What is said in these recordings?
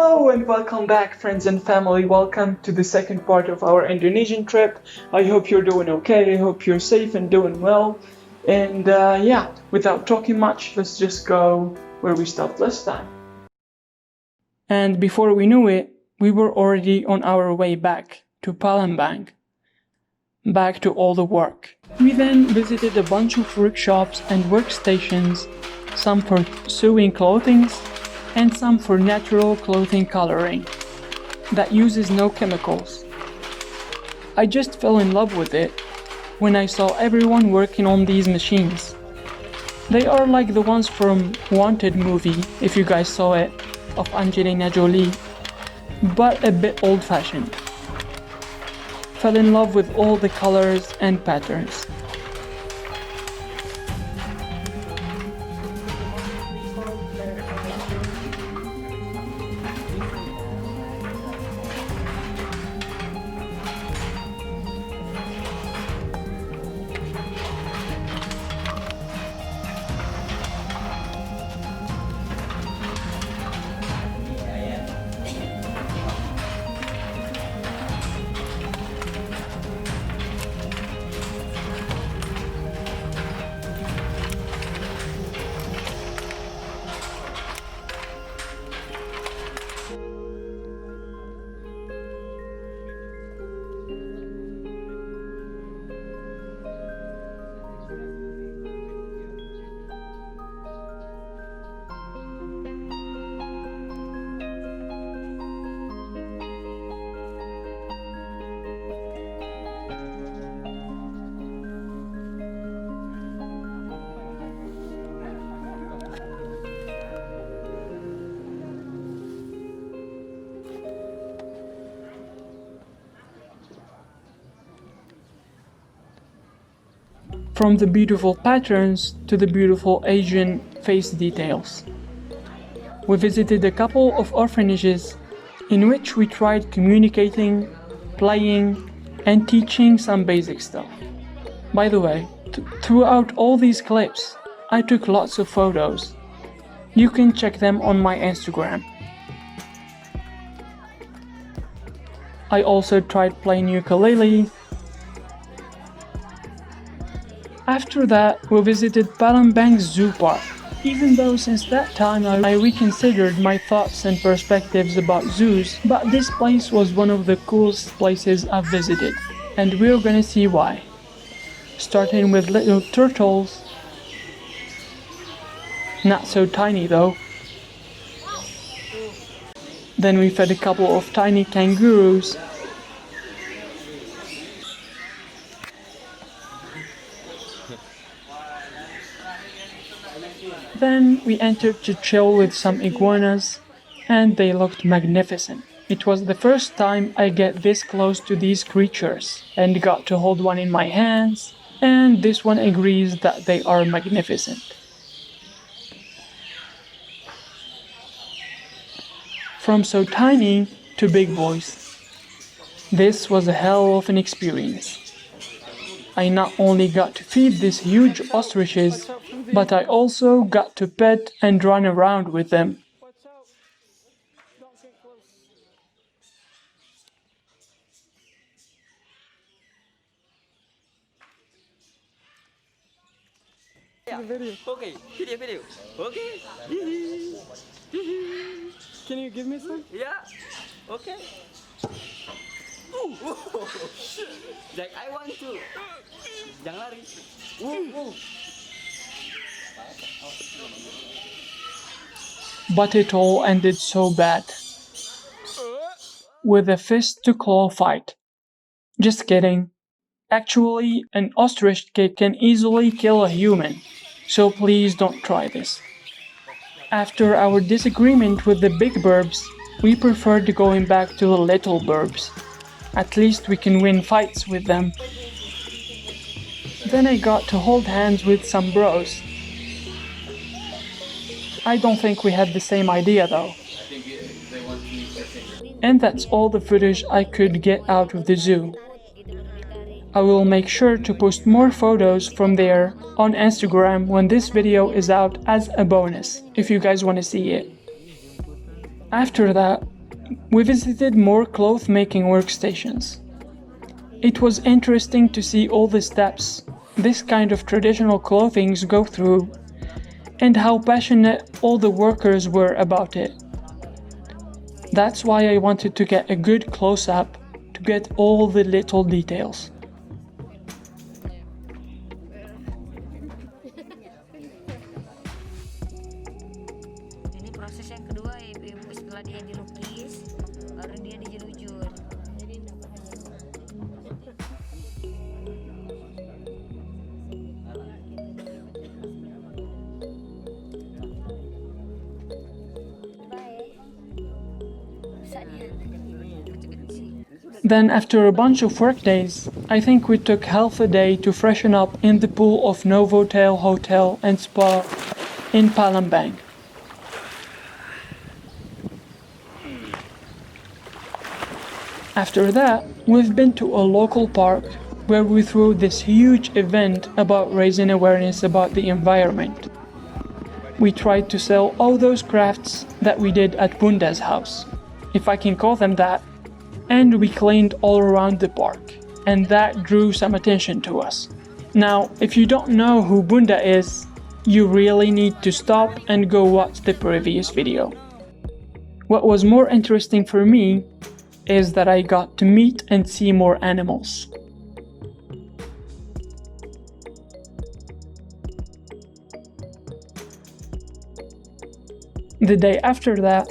Hello and welcome back, friends and family. Welcome to the second part of our Indonesian trip. I hope you're doing okay. I hope you're safe and doing well. And without talking much, let's just go where we stopped last time. And before we knew it, we were already on our way back to Palembang. Back to all the work. We then visited a bunch of workshops and workstations, some for sewing clothing and some for natural clothing coloring that uses no chemicals. I just fell in love with it when I saw everyone working on these machines. They are like the ones from Wanted movie, if you guys saw it, of Angelina Jolie, but a bit old-fashioned. Fell in love with all the colors and patterns. From the beautiful patterns to the beautiful Asian face details. We visited a couple of orphanages in which we tried communicating, playing, and teaching some basic stuff. By the way, throughout all these clips, I took lots of photos. You can check them on my Instagram. I also tried playing ukulele. After that, we visited Palembang Zoo Park, even though since that time I reconsidered my thoughts and perspectives about zoos, but this place was one of the coolest places I've visited, and we're gonna see why. Starting with little turtles, not so tiny though. Then we fed a couple of tiny kangaroos. Then we entered to chill with some iguanas, and they looked magnificent. It was the first time I get this close to these creatures, and got to hold one in my hands, and this one agrees that they are magnificent. From so tiny to big boys. This was a hell of an experience. I not only got to feed these huge ostriches, but I also got to pet and run around with them. Okay, video. Okay. Can you give me some? Yeah. Okay. Jack, I want to. Jangan lari. But it all ended so bad. With a fist-to-claw fight. Just kidding. Actually, an ostrich can easily kill a human, so please don't try this. After our disagreement with the big burbs, we preferred going back to the little burbs. At least we can win fights with them. Then I got to hold hands with some bros. I don't think we had the same idea though. And that's all the footage I could get out of the zoo. I will make sure to post more photos from there on Instagram when this video is out as a bonus, if you guys want to see it. After that, we visited more cloth-making workstations. It was interesting to see all the steps this kind of traditional clothings go through and how passionate all the workers were about it. That's why I wanted to get a good close-up to get all the little details. Ini proses yang kedua ibu-ibu, setelah dia dilukis baru dia dijelujur. Then after a bunch of work days, I think we took half a day to freshen up in the pool of Novotel Hotel and Spa in Palembang. After that, we've been to a local park where we threw this huge event about raising awareness about the environment. We tried to sell all those crafts that we did at Bunda's house, if I can call them that, and we cleaned all around the park, and that drew some attention to us. Now, if you don't know who Bunda is, you really need to stop and go watch the previous video. What was more interesting for me is that I got to meet and see more animals. The day after that,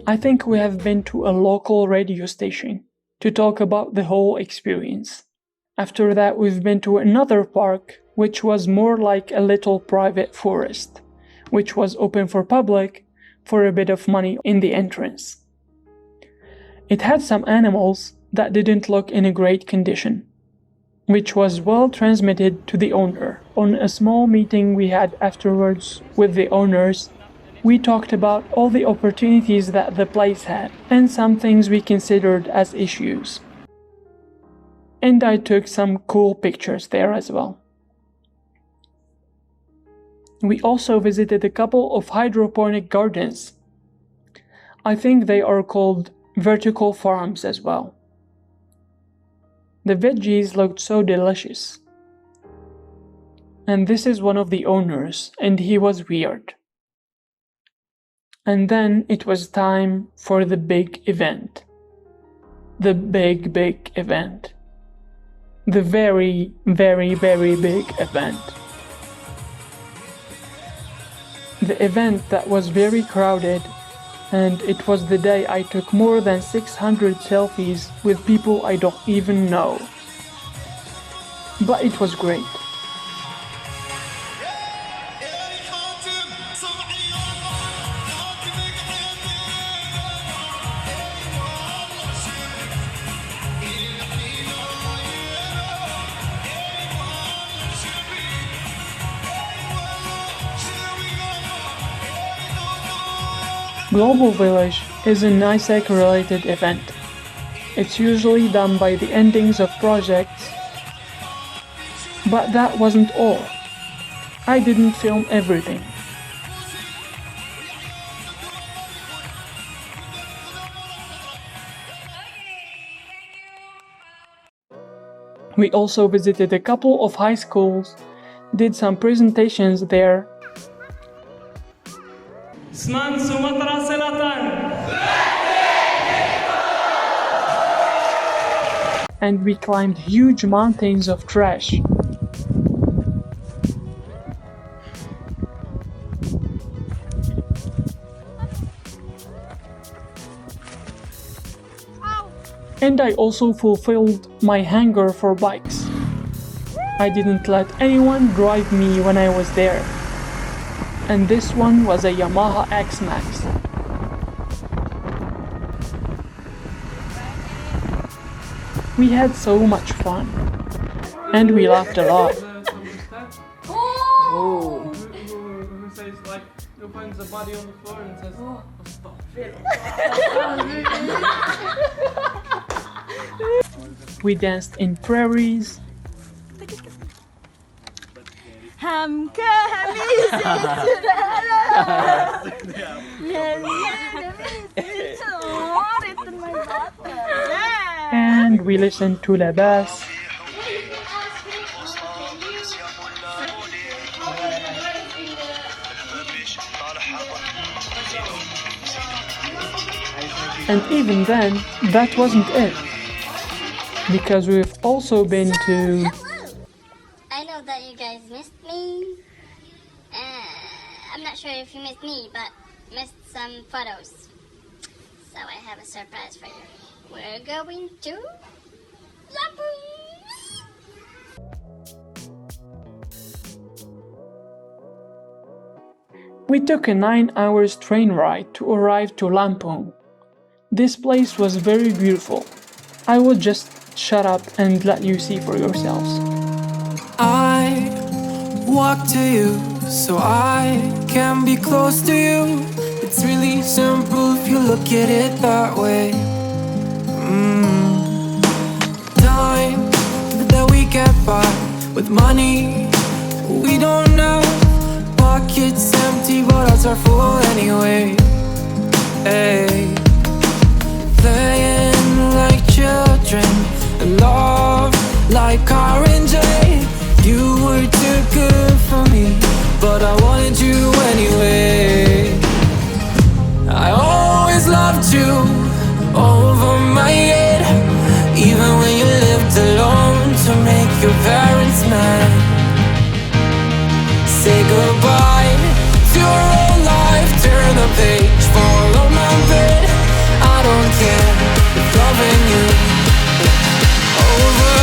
I think we have been to a local radio station to talk about the whole experience. After that, we've been to another park, which was more like a little private forest, which was open for public for a bit of money in the entrance. It had some animals that didn't look in a great condition, which was well transmitted to the owner. On a small meeting we had afterwards with the owners, we talked about all the opportunities that the place had and some things we considered as issues. And I took some cool pictures there as well. We also visited a couple of hydroponic gardens. I think they are called vertical farms as well. The veggies looked so delicious. And this is one of the owners, and he was weird. And then it was time for the big event. The big event. The very big event. The event that was very crowded, and it was the day I took more than 600 selfies with people I don't even know. But it was great. Global Village is an AIESEC-related event. It's usually done by the endings of projects, but that wasn't all. I didn't film everything. We also visited a couple of high schools, did some presentations there, Seman Sumatera Selatan. and we climbed huge mountains of trash. And I also fulfilled my hunger for bikes. I didn't let anyone drive me when I was there. And this one was a Yamaha X-Max. We had so much fun. And we laughed a lot. Oh. Who says like, who finds the body on the floor and says, oh, stop. We danced in prairies. and we listened to La Bass. And even then, that wasn't it. Because we've also been to... I know that you guys missed me. I'm not sure if you missed me, but missed some photos. So I have a surprise for you. We're going to Lampung. We took a 9 hours train ride to arrive to Lampung. This place was very beautiful. I will just shut up and let you see for yourselves. I walk to you so I can be close to you. It's really simple if you look at it that way. Time that we get by with money we don't know. Pockets empty but hearts are full anyway. Hey. Playing like children and love like R&J. You were too good for me, but I wanted you anyway. I always loved you over my head, even when you lived alone to make your parents mad. Say goodbye to your old life, turn the page, follow my bed. I don't care if loving you over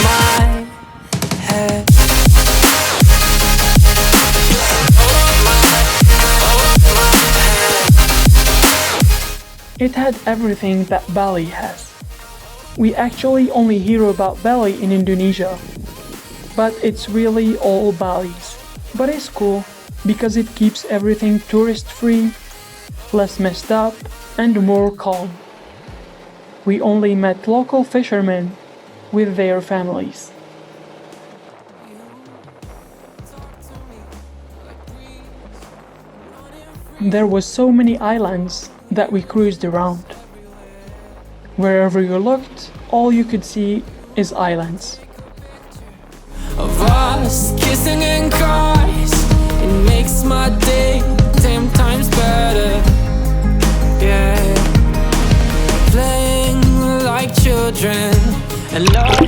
my head. It had everything that Bali has. We actually only hear about Bali in Indonesia, but it's really all Bali's. But it's cool because it keeps everything tourist-free, less messed up, and more calm. We only met local fishermen with their families. There was so many islands that we cruised around. Wherever you looked, all you could see is islands. Of us kissing in cars, it makes my day 10 times better. Yeah, playing like children and love.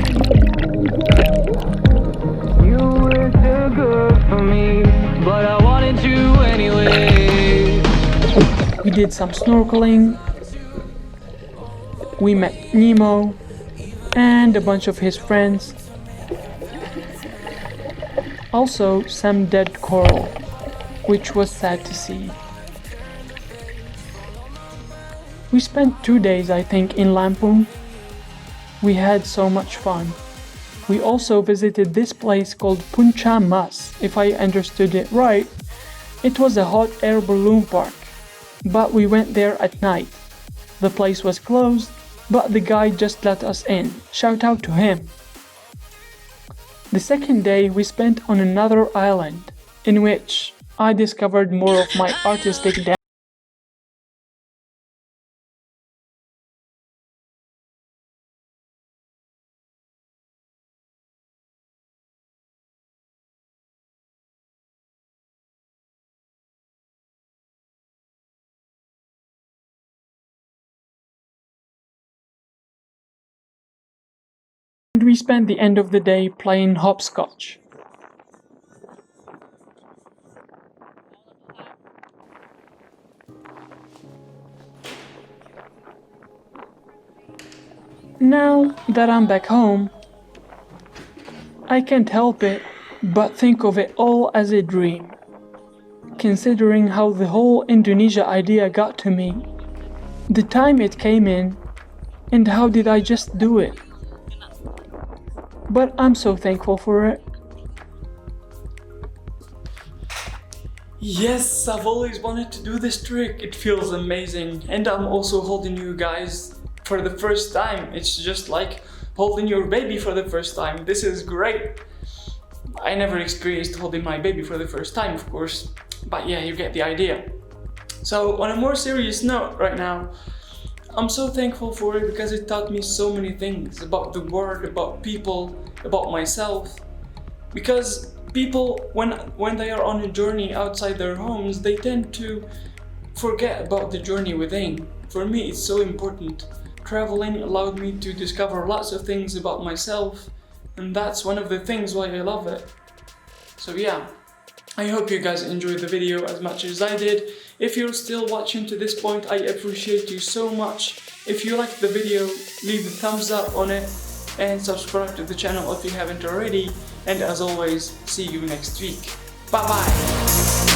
You were too good for me, but I wanted you anyway. We did some snorkeling. We met Nemo and a bunch of his friends. Also some dead coral, which was sad to see. We spent 2 days, I think, in Lampung. We had so much fun. We also visited this place called Punca Mas, if I understood it right. It was a hot air balloon park, but we went there at night. The place was closed, but the guide just let us in. Shout out to him. The second day we spent on another island, in which I discovered more of my artistic dance. And we spent the end of the day playing hopscotch. Now that I'm back home, I can't help it but think of it all as a dream, considering how the whole Indonesia idea got to me, the time it came in, and how did I just do it. But I'm so thankful for it. Yes, I've always wanted to do this trick. It feels amazing. And I'm also holding you guys for the first time. It's just like holding your baby for the first time. This is great. I never experienced holding my baby for the first time, of course. But yeah, you get the idea. So on a more serious note right now, I'm so thankful for it because it taught me so many things about the world, about people, about myself. Because people, when they are on a journey outside their homes, they tend to forget about the journey within. For me, it's so important. Traveling allowed me to discover lots of things about myself, and that's one of the things why I love it. So yeah, I hope you guys enjoyed the video as much as I did. If you're still watching to this point, I appreciate you so much. If you liked the video, leave a thumbs up on it and subscribe to the channel if you haven't already. And as always, see you next week. Bye bye!